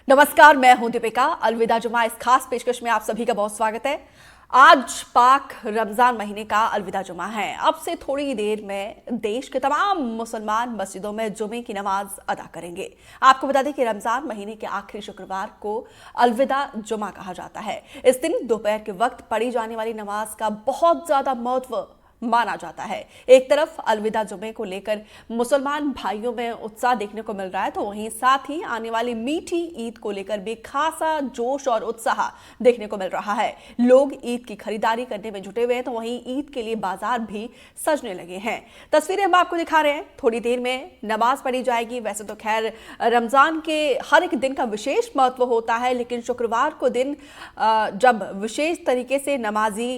नमस्कार, मैं हूं दीपिका। अलविदा जुमा इस खास पेशकश में आप सभी का बहुत स्वागत है। आज पाक रमजान महीने का अलविदा जुमा है। अब से थोड़ी देर में देश के तमाम मुसलमान मस्जिदों में जुमे की नमाज अदा करेंगे। आपको बता दें कि रमजान महीने के आखिरी शुक्रवार को अलविदा जुमा कहा जाता है। इस दिन दोपहर के वक्त पढ़ी जाने वाली नमाज का बहुत ज्यादा महत्व माना जाता है। एक तरफ अलविदा जुमे को लेकर मुसलमान भाइयों में उत्साह देखने को मिल रहा है, तो वहीं साथ ही आने वाली मीठी ईद को लेकर भी खासा जोश और उत्साह देखने को मिल रहा है। लोग ईद की खरीदारी करने में जुटे हुए हैं, तो वहीं ईद के लिए बाजार भी सजने लगे हैं। तस्वीरें हम आपको दिखा रहे हैं। थोड़ी देर में नमाज पढ़ी जाएगी। वैसे तो खैर रमजान के हर एक दिन का विशेष महत्व होता है, लेकिन शुक्रवार को दिन जब विशेष तरीके से नमाजी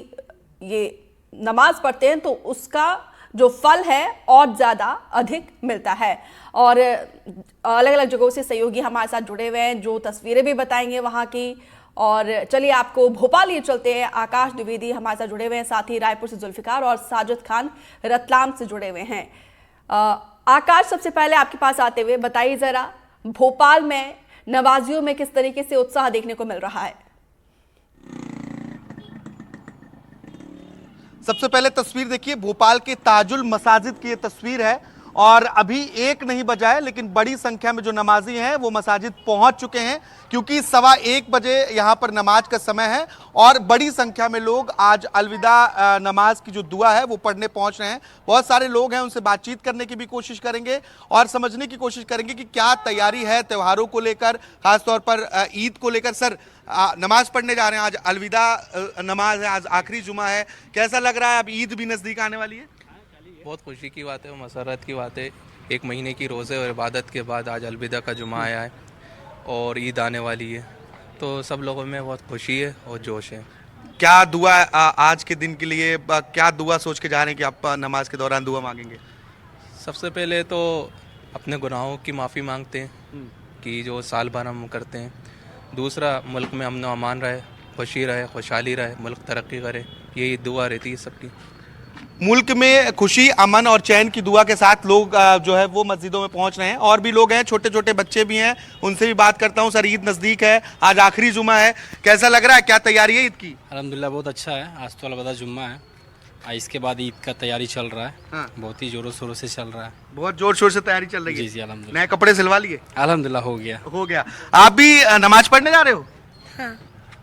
ये नमाज पढ़ते हैं तो उसका जो फल है और ज़्यादा अधिक मिलता है। और अलग अलग जगहों से सहयोगी हमारे साथ जुड़े हुए हैं जो तस्वीरें भी बताएंगे वहाँ की। और चलिए आपको भोपाल लिए चलते हैं। आकाश द्विवेदी हमारे साथ जुड़े हुए हैं, साथ ही रायपुर से जुल्फिकार और साजिद खान रतलाम से जुड़े हुए हैं। आकाश, सबसे पहले आपके पास आते हुए बताइए ज़रा, भोपाल में नमाजियों में किस तरीके से उत्साह देखने को मिल रहा है? सबसे पहले तस्वीर देखिए, भोपाल के ताजुल मसाजिद की ये तस्वीर है और अभी एक नहीं बजा है, लेकिन बड़ी संख्या में जो नमाजी हैं वो मसाजिद पहुंच चुके हैं, क्योंकि 1:15 बजे यहां पर नमाज का समय है और बड़ी संख्या में लोग आज अलविदा नमाज की जो दुआ है वो पढ़ने पहुंच रहे हैं। बहुत सारे लोग हैं, उनसे बातचीत करने की भी कोशिश करेंगे और समझने की कोशिश करेंगे कि क्या तैयारी है त्योहारों को लेकर, खासतौर पर ईद को लेकर। सर, नमाज पढ़ने जा रहे हैं, आज अलविदा नमाज है, आज आखिरी जुमा है, कैसा लग रहा है? अब ईद भी नज़दीक आने वाली है। बहुत खुशी की बात है, मसरत की बात है। एक महीने की रोज़े और इबादत के बाद आज अलविदा का जुमा आया है और ईद आने वाली है, तो सब लोगों में बहुत खुशी है और जोश है। क्या दुआ आज के दिन के लिए, क्या दुआ सोच के जा रहे हैं कि आप नमाज के दौरान दुआ मांगेंगे? सबसे पहले तो अपने गुनाहों की माफ़ी मांगते हैं कि जो साल भर हम करते हैं। दूसरा, मुल्क में अमन व अमान रहे, खुशी रहे, खुशहाली रहे, मुल्क तरक्की करे, यही दुआ रहती है सबकी। मुल्क में खुशी, अमन और चैन की दुआ के साथ लोग जो है वो मस्जिदों में पहुंच रहे हैं। और भी लोग हैं, छोटे छोटे बच्चे भी हैं, उनसे भी बात करता हूं। सर, ईद नज़दीक है, आज आखिरी जुमा है, कैसा लग रहा है? क्या तैयारी है ईद की? अल्हम्दुलिल्लाह बहुत अच्छा है। आज तो अलविदा जुम्मा है, इसके बाद ईद का तैयारी चल रहा है। हाँ। बहुत ही जोरों शोरों से चल रहा है। बहुत जोर शोर से तैयारी चल रही है। जी जी, अल्हम्दुलिल्लाह। नए कपड़े सिलवा लिए? अल्हम्दुलिल्लाह हो गया। आप भी नमाज पढ़ने जा रहे हो? हाँ।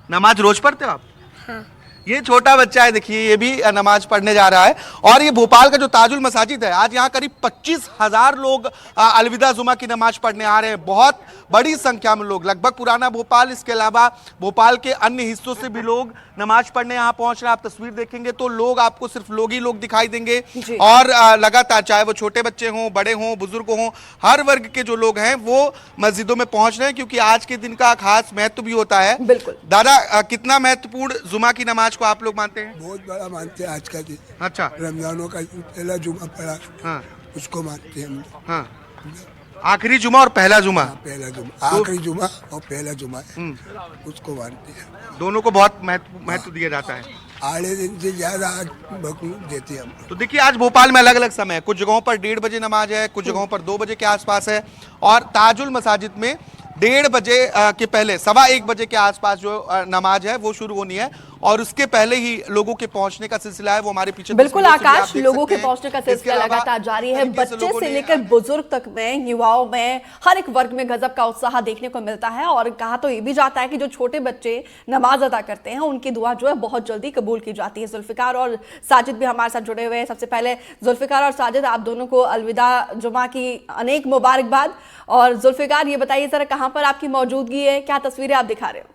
नमाज रोज पढ़ते हो आप? हाँ। ये छोटा बच्चा है, देखिए, ये भी नमाज पढ़ने जा रहा है। और ये भोपाल का जो ताजुल मसाजिद है, आज यहाँ करीब 25,000 लोग अलविदा जुमा की नमाज पढ़ने आ रहे हैं। बहुत बड़ी संख्या में लोग, लगभग पुराना भोपाल, इसके अलावा भोपाल के अन्य हिस्सों से भी लोग नमाज पढ़ने यहाँ पहुंच रहे हैं। आप तस्वीर देखेंगे तो लोग, आपको सिर्फ लोग ही लोग दिखाई देंगे। और लगातार, चाहे वो छोटे बच्चे हों, बड़े हों, बुजुर्ग हों, हर वर्ग के जो लोग हैं वो मस्जिदों में पहुंच रहे हैं, क्योंकि आज के दिन का खास महत्व भी होता है। बिल्कुल। दादा, कितना महत्वपूर्ण जुमा की नमाज को आप लोग मानते हैं? बहुत बड़ा मानते हैं आज का दिन। अच्छा। रमजानों का पहला जुमा पड़ा। हाँ। उसको मानते हैं हम। हाँ। आखिरी जुमा और पहला जुमा? पहला जुमा, आखिरी जुमा और पहला जुमा है, उसको मानते हैं। दोनों को बहुत महत्व दिया जाता है। आधे दिन से ज्यादा आज वक्त देते हैं हम। तो देखिए, आज भोपाल में अलग अलग समय है। कुछ जगहों पर 1:30 बजे नमाज है, कुछ जगहों पर 2 बजे के आसपास है, और ताजुल मसाजिद में 1:30 बजे के पहले 1:15 बजे के आसपास जो नमाज है वो शुरू होनी है, और उसके पहले ही लोगों के पहुंचने का सिलसिला है वो हमारे पीछे। बिल्कुल आकाश, लोगों के पहुंचने का सिलसिला लगातार जारी है। बच्चे से लेकर बुजुर्ग तक में, युवाओं में, हर एक वर्ग में गजब का उत्साह देखने को मिलता है। और कहा तो ये भी जाता है कि जो छोटे बच्चे नमाज अदा करते हैं उनकी दुआ जो है बहुत जल्दी कबूल की जाती है। जुल्फिकार और साजिद भी हमारे साथ जुड़े हुए हैं। सबसे पहले जुल्फिकार और साजिद, आप दोनों को अलविदा जुमा की अनेक मुबारकबाद। और जुल्फिकार, ये बताइए जरा, कहां पर आपकी मौजूदगी है, क्या तस्वीरें आप दिखा रहे हो?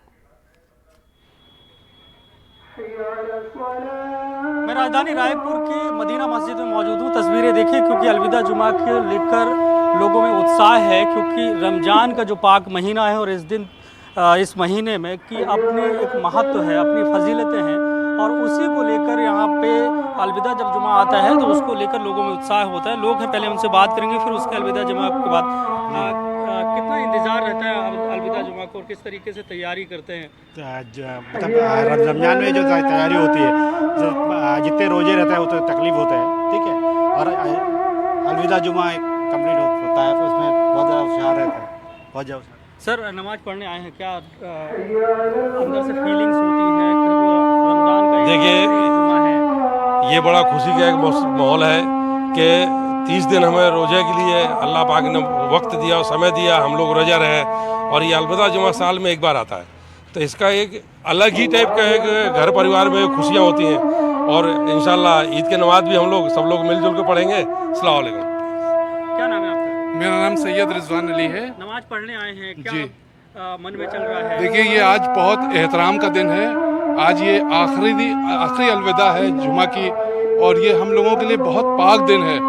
मैं राजधानी रायपुर के मदीना मस्जिद में मौजूद हूँ। तस्वीरें देखिए, क्योंकि अलविदा जुमा के लेकर लोगों में उत्साह है, क्योंकि रमज़ान का जो पाक महीना है और इस दिन, इस महीने में कि अपने एक महत्व है, अपनी फजीलतें हैं, और उसी को लेकर यहाँ पे अलविदा जब जुमा आता है तो उसको लेकर लोगों में उत्साह होता है। लोग हैं, पहले उनसे बात करेंगे, फिर उसके अलविदा जुमा के बाद कितना इंतज़ार रहता है अलविदा जुमा को और किस तरीके से तैयारी करते हैं? मतलब रमजान में जो तैयारी होती है, जितने रोजे रहता है उतने तकलीफ होता है, ठीक है, और अलविदा जुमा एक कंप्लीट होता है, तो उसमें बहुत ज़्यादा उत्साह रहता है, बहुत ज़्यादा। सर नमाज पढ़ने आए हैं, क्या अंदर से फीलिंग्स होती हैं? रमजान का देखिए, जुमा है, ये बड़ा खुशी का एक माहौल है कि 30 दिन हमें रोजे के लिए अल्लाह पाक ने वक्त दिया और समय दिया, हम लोग रोजा रहे। और ये अलविदा जुमा साल में एक बार आता है, तो इसका एक अलग ही टाइप का एक घर परिवार में खुशियाँ होती हैं। और इंशाल्लाह ईद की नमाज भी हम लोग सब लोग मिलजुल के पढ़ेंगे। अस्सलाम वालेकुम। क्या नाम है आपका? मेरा नाम सैयद रिजवान अली है। नमाज पढ़ने आए हैं, क्या जी। मन में चल रहा है? देखिए, ये आज बहुत एहतराम का दिन है। आज ये आखिरी अलविदा है जुमा की, और ये हम लोगों के लिए बहुत पाक दिन है।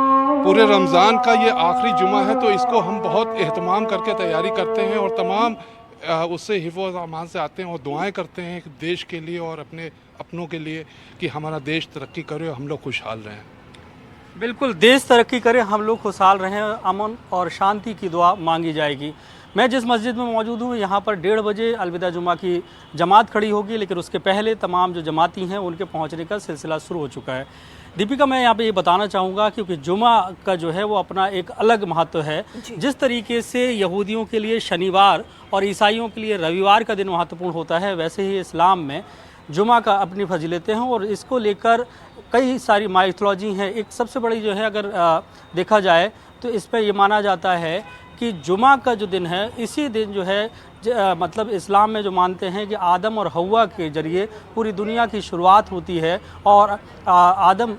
पूरे रमज़ान का ये आखिरी जुमा है, तो इसको हम बहुत एहतमाम करके तैयारी करते हैं और तमाम उससे हिफ़्ज़ अमान से आते हैं और दुआएं करते हैं देश के लिए और अपनों के लिए कि हमारा देश तरक्की करे और हम लोग खुशहाल रहें। बिल्कुल, देश तरक्की करे, हम लोग खुशहाल रहें, अमन और शांति की दुआ मांगी जाएगी। मैं जिस मस्जिद में मौजूद हूँ, यहाँ पर 1:30 बजे अलविदा जुमा की जमात खड़ी होगी, लेकिन उसके पहले तमाम जो जमाती हैं उनके पहुँचने का सिलसिला शुरू हो चुका है। दीपिका, मैं यहाँ पे ये बताना चाहूँगा क्योंकि जुमा का जो है वो अपना एक अलग महत्व है। जिस तरीके से यहूदियों के लिए शनिवार और ईसाइयों के लिए रविवार का दिन महत्वपूर्ण होता है, वैसे ही इस्लाम में जुमा का अपनी फजीलतें हैं और इसको लेकर कई सारी माइथोलॉजी हैं। एक सबसे बड़ी जो है, अगर देखा जाए तो इस पर यह माना जाता है कि जुमा का जो दिन है, इसी दिन जो है मतलब इस्लाम में जो मानते हैं कि आदम और हव्वा के ज़रिए पूरी दुनिया की शुरुआत होती है और आदम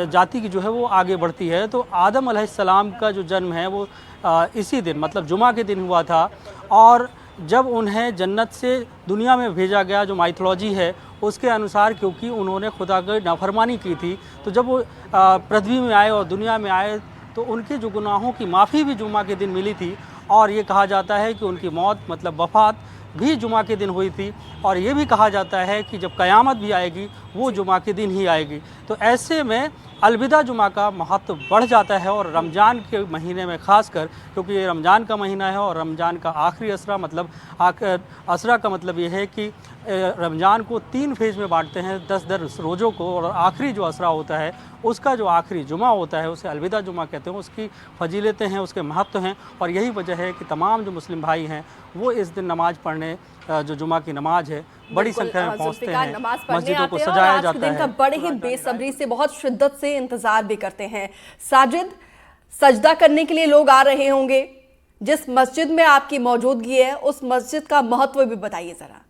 जाति की जो है वो आगे बढ़ती है। तो आदम अलैहिस्सलाम का जो जन्म है वो इसी दिन मतलब जुमा के दिन हुआ था। और जब उन्हें जन्नत से दुनिया में भेजा गया, जो माइथोलॉजी है उसके अनुसार, क्योंकि उन्होंने खुदा की नाफरमानी की थी, तो जब वो पृथ्वी में आए और दुनिया में आए तो उनके जो गुनाहों की माफ़ी भी जुमा के दिन मिली थी। और ये कहा जाता है कि उनकी मौत मतलब वफ़ात भी जुमा के दिन हुई थी। और ये भी कहा जाता है कि जब क़यामत भी आएगी वो जुमा के दिन ही आएगी। तो ऐसे में अलविदा जुमा का महत्व बढ़ जाता है। और रमज़ान के महीने में ख़ासकर, क्योंकि ये रमज़ान का महीना है और रमज़ान का आखिरी असरा मतलब असरा का मतलब ये है कि रमज़ान को 3 फेज़ में बांटते हैं, 10 रोज़ों को, और आखिरी जो असरा होता है उसका जो आखिरी जुमा होता है उसे अलविदा जुमा कहते हैं। उसकी फजीलतें हैं, उसके महत्व हैं, और यही वजह है कि तमाम जो मुस्लिम भाई हैं वो इस दिन नमाज़ पढ़ने, जो जुमा की नमाज है, बड़ी संख्या में पहुँचते हैं, मस्जिदों को सजाया जाता है। का बड़े ही बेसब्री से, बहुत शिद्दत से इंतजार भी करते हैं। साजिद, सजदा करने के लिए लोग आ रहे होंगे, जिस मस्जिद में आपकी मौजूदगी है उस मस्जिद का महत्व भी बताइए जरा।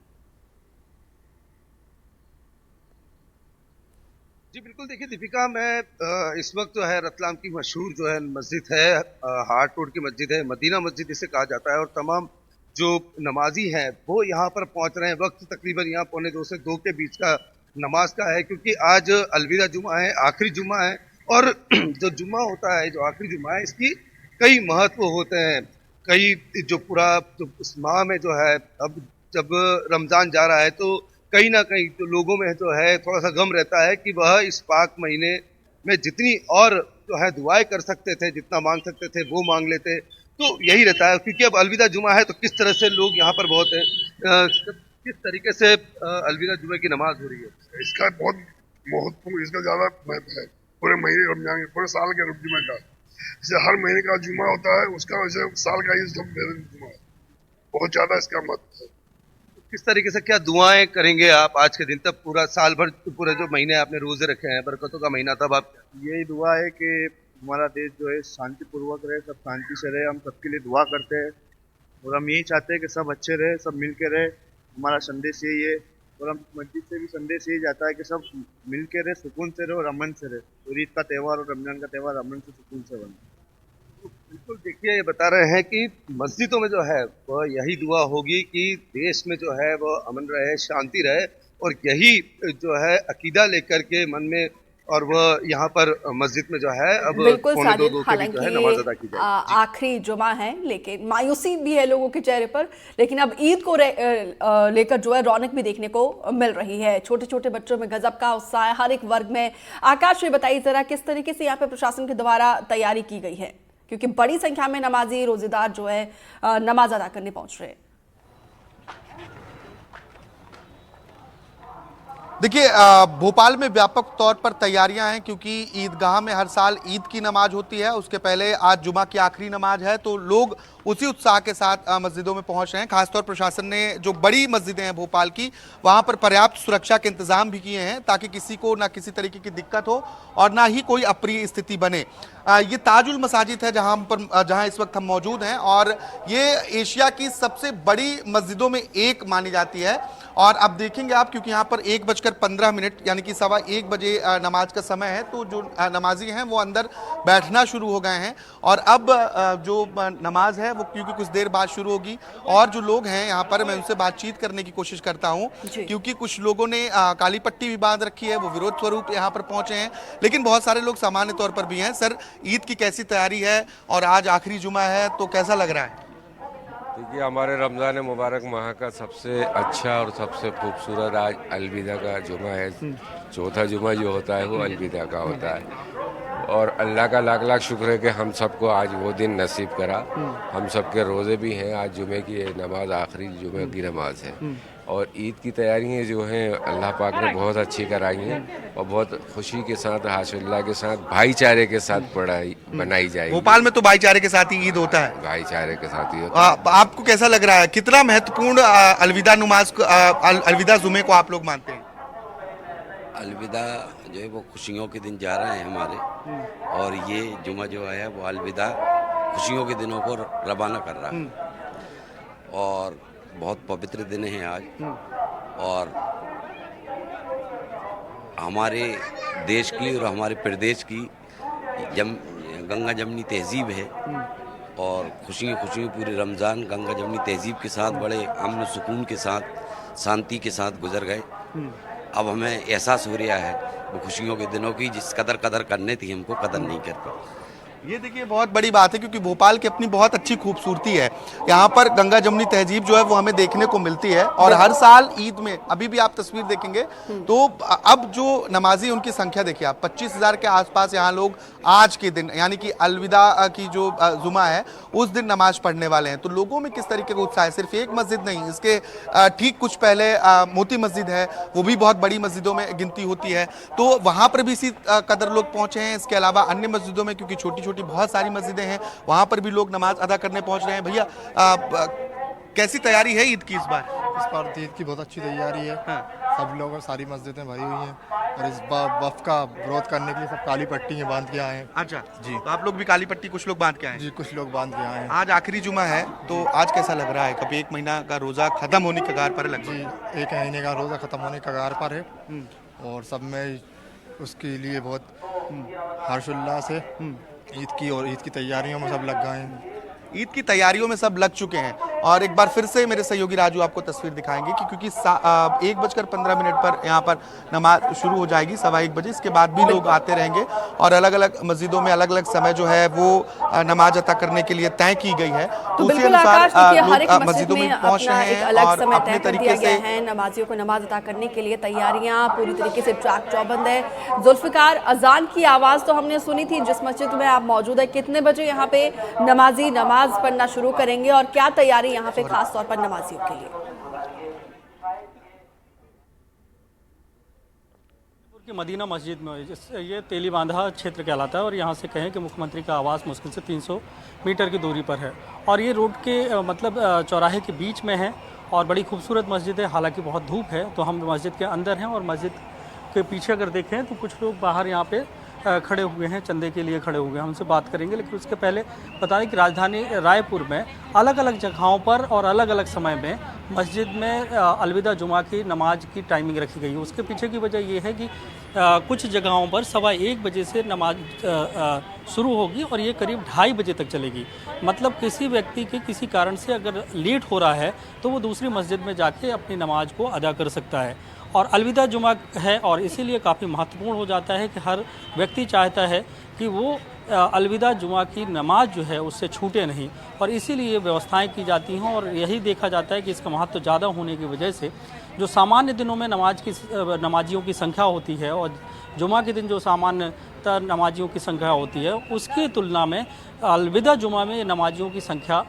जी बिल्कुल, देखिए दीपिका, मैं इस वक्त जो है रतलाम की मशहूर जो है मस्जिद है, हार्ट रोड की मस्जिद है, मदीना मस्जिद इसे कहा जाता है, और तमाम जो नमाजी हैं वो यहाँ पर पहुँच रहे हैं। वक्त तकरीबन यहाँ 1:45 से 2 के बीच का नमाज का है, क्योंकि आज अलविदा जुमा है, आखिरी जुमा है। और जो जुमा होता है, जो आखिरी जुमा है, इसकी कई महत्व होते हैं। कई जो पूरा जो इस माह में जो है, अब जब रमज़ान जा रहा है तो कहीं ना कहीं तो लोगों में जो है थोड़ा सा गम रहता है कि वह इस पाक महीने में जितनी और जो है दुआएं कर सकते थे, जितना मांग सकते थे वो मांग लेते। तो यही रहता है, क्योंकि अब अलविदा जुमा है तो किस तरह से लोग यहाँ पर बहुत है, किस तरीके से अलविदा जुमे की नमाज हो रही है। इसका बहुत महत्वपूर्ण, इसका ज़्यादा महत्व है पूरे महीने रमजान, पूरे साल के जुमे का। जैसे हर महीने का जुमा होता है, उसका वैसे साल का ही जुमा है, बहुत ज़्यादा इसका महत्व है। किस तरीके से क्या दुआएं करेंगे आप आज के दिन? तब पूरा साल भर, पूरे जो महीने आपने रोजे रखे हैं, बरकतों का महीना, तब आप यही दुआ है कि हमारा देश जो है शांतिपूर्वक रहे, सब शांति से रहे। हम सबके लिए दुआ करते हैं और हम यही चाहते हैं कि सब अच्छे रहे, सब मिल के रहे। हमारा संदेश यही है, और हम मस्जिद से भी संदेश यही जाता है कि सब मिल के रहे, सुकून से रहे और अमन से रहे। तो ईद का त्यौहार और रमजान का त्यौहार अमन से, सुकून से बने। बिल्कुल, देखिए ये बता रहे हैं कि मस्जिदों में जो है वह यही दुआ होगी कि देश में जो है वह अमन रहे, शांति रहे, और यही जो है अकीदा लेकर के मन में, और वह यहाँ पर मस्जिद में जो है अब बिल्कुल पौने 2 के हालांकि बीच जो है नमाज अदा की जाएगी। आखिरी जुमा है, लेकिन मायूसी भी है लोगों के चेहरे पर। लेकिन अब ईद को लेकर जो है रौनक भी देखने को मिल रही है। छोटे छोटे बच्चों में गजब का उत्साह है, हर एक वर्ग में। आकाश, ये बताइए जरा किस तरीके से यहाँ पे प्रशासन के द्वारा तैयारी की गई है, क्योंकि बड़ी संख्या में नमाजी रोजेदार जो है नमाज अदा करने पहुंच रहे हैं। देखिए भोपाल में व्यापक तौर पर तैयारियां हैं क्योंकि ईदगाह में हर साल ईद की नमाज होती है। उसके पहले आज जुमा की आखिरी नमाज है, तो लोग उसी उत्साह के साथ मस्जिदों में पहुंच रहे हैं। खासतौर प्रशासन ने जो बड़ी मस्जिदें हैं भोपाल की, वहां पर पर्याप्त सुरक्षा के इंतजाम भी किए हैं ताकि किसी को ना किसी तरीके की दिक्कत हो और ना ही कोई अप्रिय स्थिति बने। ये ताजुल मसाजिद है जहां इस वक्त हम मौजूद हैं और ये एशिया की सबसे बड़ी मस्जिदों में एक मानी जाती है। और अब देखेंगे आप, क्योंकि यहाँ पर 1:15 यानी कि 1:15 बजे नमाज का समय है, तो जो नमाजी हैं वो अंदर बैठना शुरू हो गए हैं। और अब जो नमाज है वो क्योंकि कुछ देर बाद शुरू होगी और जो लोग हैं यहाँ पर, मैं उनसे बातचीत करने की कोशिश करता हूँ क्योंकि कुछ लोगों ने काली पट्टी भी बांध रखी है, वो विरोध स्वरूप यहाँ पर पहुंचे हैं, लेकिन बहुत सारे लोग सामान्य तौर पर भी हैं। सर, ईद की कैसी तैयारी है और आज आखिरी जुमा है तो कैसा लग रहा है? देखिए, हमारे रमज़ान मुबारक माह का सबसे अच्छा और सबसे खूबसूरत आज अलविदा का जुमा है। चौथा जुमा जो होता है वो अलविदा का होता है और अल्लाह का लाख लाख शुक्र है कि हम सबको आज वो दिन नसीब करा। हम सबके रोज़े भी हैं, आज जुमे की नमाज आखिरी जुमे की नमाज है और ईद की तैयारियां जो हैं अल्लाह पाक ने बहुत अच्छी कराई हैं और बहुत खुशी के साथ, हाशिल्ला के साथ, भाईचारे के साथ बनाई जाएगी। भोपाल में तो भाईचारे के साथ ही ईद होता है। भाईचारे के साथ ही होता है। आपको कैसा लग रहा है, कितना महत्वपूर्ण अलविदा जुमे को आप लोग मानते हैं? अलविदा जो है वो खुशियों के दिन जा रहे हैं हमारे, और ये जुमा जो है वो अलविदा खुशियों के दिनों को रवाना कर रहा है और बहुत पवित्र दिन है आज। और हमारे देश की और हमारे प्रदेश की गंगा जमनी तहजीब है और खुशियों पूरे रमज़ान गंगा जमनी तहजीब के साथ बड़े अमन सुकून के साथ, शांति के साथ गुजर गए। अब हमें एहसास हो रहा है वो खुशियों के दिनों की, जिस कदर करने थी हमको कदर नहीं कर पाए। ये देखिए बहुत बड़ी बात है क्योंकि भोपाल की अपनी बहुत अच्छी खूबसूरती है। यहाँ पर गंगा जमनी तहजीब जो है वो हमें देखने को मिलती है और हर साल ईद में, अभी भी आप तस्वीर देखेंगे तो अब जो नमाजी उनकी संख्या देखिए आप, 25,000 के आसपास यहाँ लोग आज के दिन यानी कि अलविदा की जो जुमा है उस दिन नमाज पढ़ने वाले हैं। तो लोगों में किस तरीके का उत्साह है। सिर्फ एक मस्जिद नहीं, इसके ठीक कुछ पहले मोती मस्जिद है, वो भी बहुत बड़ी मस्जिदों में गिनती होती है, तो वहाँ पर भी इसी कदर लोग पहुँचे हैं। इसके अलावा अन्य मस्जिदों में, क्योंकि छोटी बहुत सारी मस्जिदें हैं, वहां पर भी लोग नमाज अदा करने पहुंच रहे हैं। भैया कैसी तैयारी है ईद की इस बार? इस बार ईद की बहुत अच्छी तैयारी है। सब लोग और सारी मस्जिदें भरी हुई हैं और इस बार वफ का विरोध करने के लिए सब काली पट्टी बांध के आए हैं। अच्छा जी, तो आप लोग भी काली पट्टी कुछ लोग बांध के आए हैं? जी, कुछ लोग बांध के आए हैं। आज आखिरी जुमा है तो आज कैसा लग रहा है? कभी 1 महीना का रोजा खत्म होने के कगार पर है? जी, 1 महीने का रोजा खत्म होने के कगार पर है और सब में उसके लिए बहुत हर्षोल्लास है। ईद की तैयारियों में सब लग गए हैं। ईद की तैयारियों में सब लग चुके हैं और एक बार फिर से मेरे सहयोगी राजू आपको तस्वीर दिखाएंगे कि क्योंकि 1:15 पर यहाँ पर नमाज शुरू हो जाएगी 1:15 बजे। इसके बाद भी लोग आते रहेंगे और अलग अलग मस्जिदों में अलग अलग समय जो है वो नमाज अदा करने के लिए तय की गई है, तो उसी अनुसार लोग मस्जिदों में पहुंच रहे हैं और अपने तरीके से नमाजियों को नमाज अदा करने के लिए तैयारियां पूरी तरीके से चाक चौबंद है। जुल्फिकार, अजान की आवाज तो हमने सुनी थी, जिस मस्जिद में आप मौजूद है, कितने बजे यहाँ पे नमाजी नमाज पढ़ना शुरू करेंगे और क्या तैयारी यहाँ पे खास तौर पर नमाजियों के लिए? की मदीना मस्जिद में ये तेलीबांधा क्षेत्र कहलाता है और यहाँ से कहें कि मुख्यमंत्री का आवास मुश्किल से 300 मीटर की दूरी पर है और ये रोड के मतलब चौराहे के बीच में है और बड़ी खूबसूरत मस्जिद है। हालांकि बहुत धूप है तो हम मस्जिद के अंदर हैं और मस्जिद के पीछे अगर देखें तो कुछ लोग बाहर यहाँ पे खड़े हुए हैं, चंदे के लिए खड़े हुए हैं। हमसे बात करेंगे, लेकिन उसके पहले बता दें कि राजधानी रायपुर में अलग अलग जगहों पर और अलग अलग समय में मस्जिद में अलविदा जुमा की नमाज की टाइमिंग रखी गई है। उसके पीछे की वजह यह है कि कुछ जगहों पर 1:15 बजे से नमाज शुरू होगी और ये करीब 2:30 बजे तक चलेगी। मतलब किसी व्यक्ति के किसी कारण से अगर लेट हो रहा है तो वो दूसरी मस्जिद में जाके अपनी नमाज को अदा कर सकता है। और अलविदा जुमा है और इसीलिए काफ़ी महत्वपूर्ण हो जाता है कि हर व्यक्ति चाहता है कि वो अलविदा जुमा की नमाज जो है उससे छूटे नहीं और इसीलिए व्यवस्थाएं की जाती हैं। और यही देखा जाता है कि इसका महत्व ज़्यादा होने की वजह से जो सामान्य दिनों में नमाजियों की संख्या होती है और जुमा के दिन जो सामान्यतः नमाजियों की संख्या होती है उसकी तुलना में अलविदा जुमा में नमाजियों की संख्या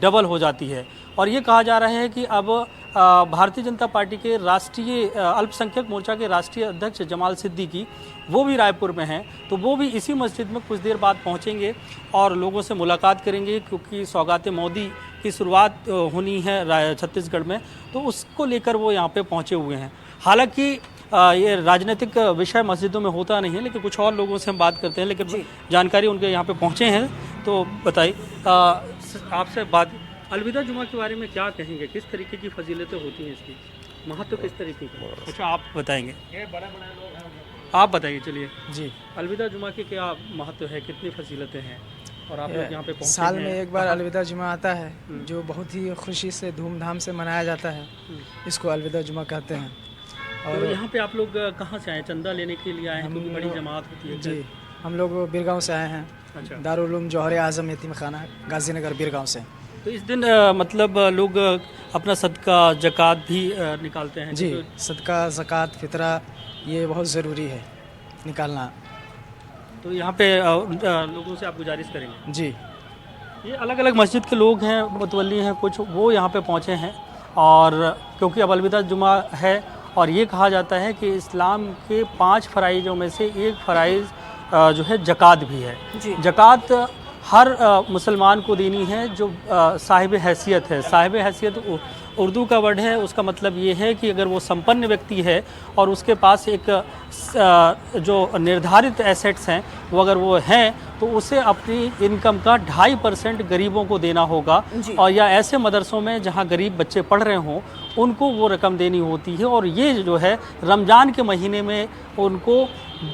डबल हो जाती है। और ये कहा जा रहा है कि अब भारतीय जनता पार्टी के राष्ट्रीय अल्पसंख्यक मोर्चा के राष्ट्रीय अध्यक्ष जमाल सिद्दीकी वो भी रायपुर में हैं, तो वो भी इसी मस्जिद में कुछ देर बाद पहुंचेंगे और लोगों से मुलाकात करेंगे, क्योंकि सौगात मोदी की शुरुआत होनी है छत्तीसगढ़ में, तो उसको लेकर वो यहाँ पे पहुँचे हुए हैं। हालांकि ये राजनीतिक विषय मस्जिदों में होता नहीं है, लेकिन कुछ और लोगों से हम बात करते हैं, लेकिन जानकारी उनके यहाँ पे पहुँचे हैं। तो बताइए, आपसे बात अलविदा जुमा के बारे में क्या कहेंगे, किस तरीके की फजीलतें होती हैं, इसकी महत्व किस तरीके का? अच्छा, आप बताएंगे, आप बताइए। चलिए जी, अलविदा जुमा के क्या महत्व है, कितनी फजीलतें हैं, और आप लोग यहाँ पे पहुँचे साल में एक बार अलविदा जुमा आता है, जो बहुत ही खुशी से धूमधाम से मनाया जाता है, इसको अलविदा जुमा कहते हैं। और तो यहाँ पे आप लोग कहाँ से आए, चंदा लेने के लिए आए हैं, क्योंकि बड़ी जमात होती है? जी, हम लोग बिरगांव से आए हैं। अच्छा। दारुल उलूम जौहर आज़म यतीम खाना गाजीनगर बिरगांव से। तो इस दिन मतलब लोग अपना सदका ज़कात भी निकालते हैं? जी, सदका ज़कात फितरा ये बहुत ज़रूरी है निकालना। तो यहाँ पे लोगों से आप गुजारिश करेंगे? जी, ये अलग अलग मस्जिद के लोग हैं, मुतवल्ली हैं कुछ, वो यहाँ पे पहुँचे हैं, और क्योंकि अब अलविदा जुमा है और ये कहा जाता है कि इस्लाम के 5 फ़राइज़ों में से एक फ़राइज़ जो है ज़कात भी है। ज़कात हर मुसलमान को देनी है जो साहिब हैसियत है। साहिब हैसियत उर्दू का वर्ड है, उसका मतलब ये है कि अगर वो संपन्न व्यक्ति है और उसके पास एक जो निर्धारित एसेट्स हैं वो अगर वो हैं, तो उसे अपनी इनकम का 2.5% गरीबों को देना होगा, और या ऐसे मदरसों में जहां गरीब बच्चे पढ़ रहे हों उनको वो रकम देनी होती है। और ये जो है रमज़ान के महीने में उनको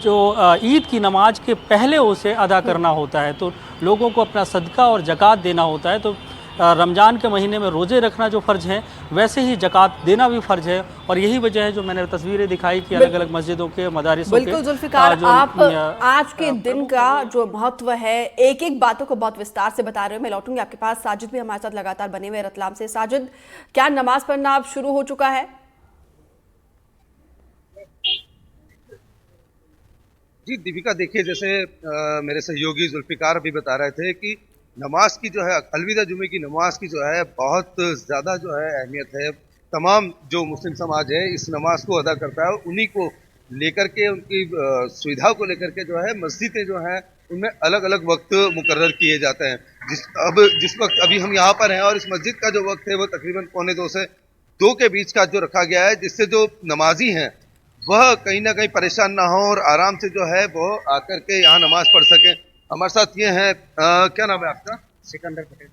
जो ईद की नमाज के पहले उसे अदा करना होता है, तो लोगों को अपना सदका और ज़कात देना होता है। तो रमज़ान के महीने में रोज़े रखना जो फ़र्ज़ है, वैसे ही ज़कात देना भी फ़र्ज़ है, और यही वजह है जो मैंने तस्वीरें दिखाई कि अलग अलग मस्जिदों के, मदारिसों के। बिल्कुल जुल्फ़िकार, आप आज के दिन का जो महत्व है, एक एक बातों को बहुत विस्तार से बता रहे हो। मैं लौटूंगी आपके पास। साजिद भी हमारे साथ लगातार बने हुए रतलाम से। साजिद, क्या नमाज पढ़ना अब शुरू हो चुका है? जी दीपिका, देखिए जैसे मेरे सहयोगी जुल्फ़िकार भी बता रहे थे कि नमाज की जो है, अलविदा जुमे की नमाज की जो है बहुत ज़्यादा जो है अहमियत है। तमाम जो मुस्लिम समाज है इस नमाज को अदा करता है, उन्हीं को लेकर के, उनकी सुविधा को लेकर के जो है मस्जिदें जो हैं उनमें अलग अलग वक्त मुकर्रर किए जाते हैं। जिस वक्त अभी हम यहाँ पर हैं और इस मस्जिद का जो वक्त है वो तकरीबन 1:45 से 2 के बीच का जो रखा गया है, जिससे जो नमाजी हैं वह कहीं ना कहीं परेशान ना हो और आराम से जो है वो आकर के यहाँ नमाज पढ़ सके। हमारे साथ ये हैं, क्या नाम है आपका? सिकंदर पटेल।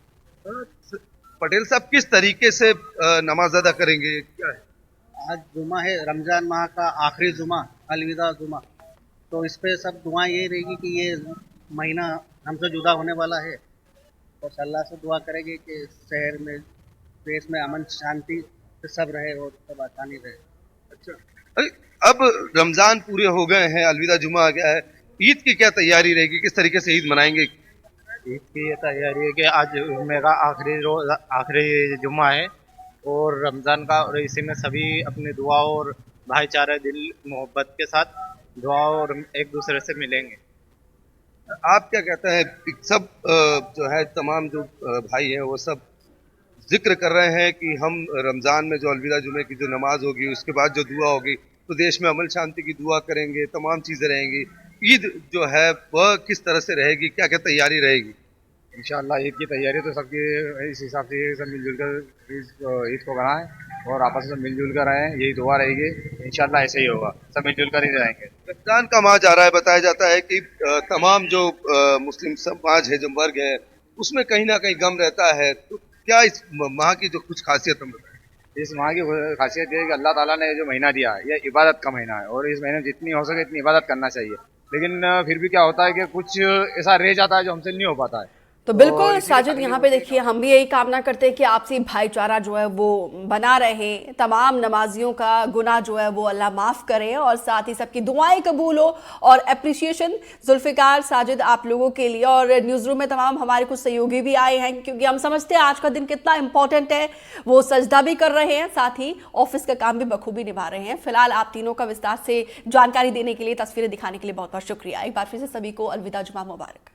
पटेल साहब, किस तरीके से नमाज अदा करेंगे, क्या है? आज जुमा है, रमज़ान माह का आखिरी जुमा, अलविदा जुमा, तो इस पे सब दुआ ये रहेगी कि ये महीना हमसे जुदा होने वाला है, तो अल्लाह से दुआ करेंगे कि शहर में, देश में अमन शांति से सब रहे और सब आसानी रहे। अच्छा, अब रमज़ान पूरे हो गए हैं, अलविदा जुमा आ गया है, ईद की क्या तैयारी रहेगी, किस तरीके से ईद मनाएंगे? ईद की ये तैयारी है कि आज मेरा आखिरी जुम्मा है और रमज़ान का, और इसी में सभी अपनी दुआ और भाईचारा, दिल मोहब्बत के साथ दुआ और एक दूसरे से मिलेंगे। आप क्या कहते हैं? सब जो है तमाम जो भाई हैं वो सब जिक्र कर रहे हैं कि हम रमज़ान में जो अलविदा जुमे की जो नमाज होगी उसके बाद जो दुआ होगी तो देश में अमन शांति की दुआ करेंगे, तमाम चीज़ें रहेंगी। ईद जो है वह किस तरह से रहेगी, क्या क्या तैयारी रहेगी? इंशाअल्लाह ईद की तैयारी तो सबकी इस हिसाब से सब मिलजुल कर ईद को बनाएं और आपस में सब मिलजुल कर रहें, यही दुआ रहेगी। इंशाअल्लाह ऐसे ही होगा, सब मिलजुल कर ही रहेंगे। रमज़ान का माह जा रहा है, बताया जाता है कि तमाम जो मुस्लिम समाज है, जो वर्ग है, उसमें कहीं ना कहीं गम रहता है, तो क्या इस माह की जो कुछ खासियत हम बताएं? इस माह की खासियत ये है कि अल्लाह ताला ने जो महीना दिया है यह इबादत का महीना है, और इस महीने में जितनी हो सके इतनी इबादत करना चाहिए। लेकिन फिर भी क्या होता है कि कुछ ऐसा रह जाता है जो हमसे नहीं हो पाता है। तो बिल्कुल साजिद, यहाँ पे देखिए हम भी यही कामना करते हैं कि आपसी भाईचारा जो है वो बना रहे, तमाम नमाजियों का गुनाह जो है वो अल्लाह माफ़ करे और साथ ही सबकी दुआएं कबूल हो। और अप्रिसिएशन जुल्फ़िकार, साजिद, आप लोगों के लिए। और न्यूज़ रूम में तमाम हमारे कुछ सहयोगी भी आए हैं, क्योंकि हम समझते हैं आज का दिन कितना इंपॉर्टेंट है। वो सजदा भी कर रहे हैं, साथ ही ऑफिस का काम भी बखूबी निभा रहे हैं। फिलहाल आप तीनों का विस्तार से जानकारी देने के लिए, तस्वीरें दिखाने के लिए बहुत बहुत शुक्रिया। एक बार फिर से सभी को अलविदा जुमा मुबारक।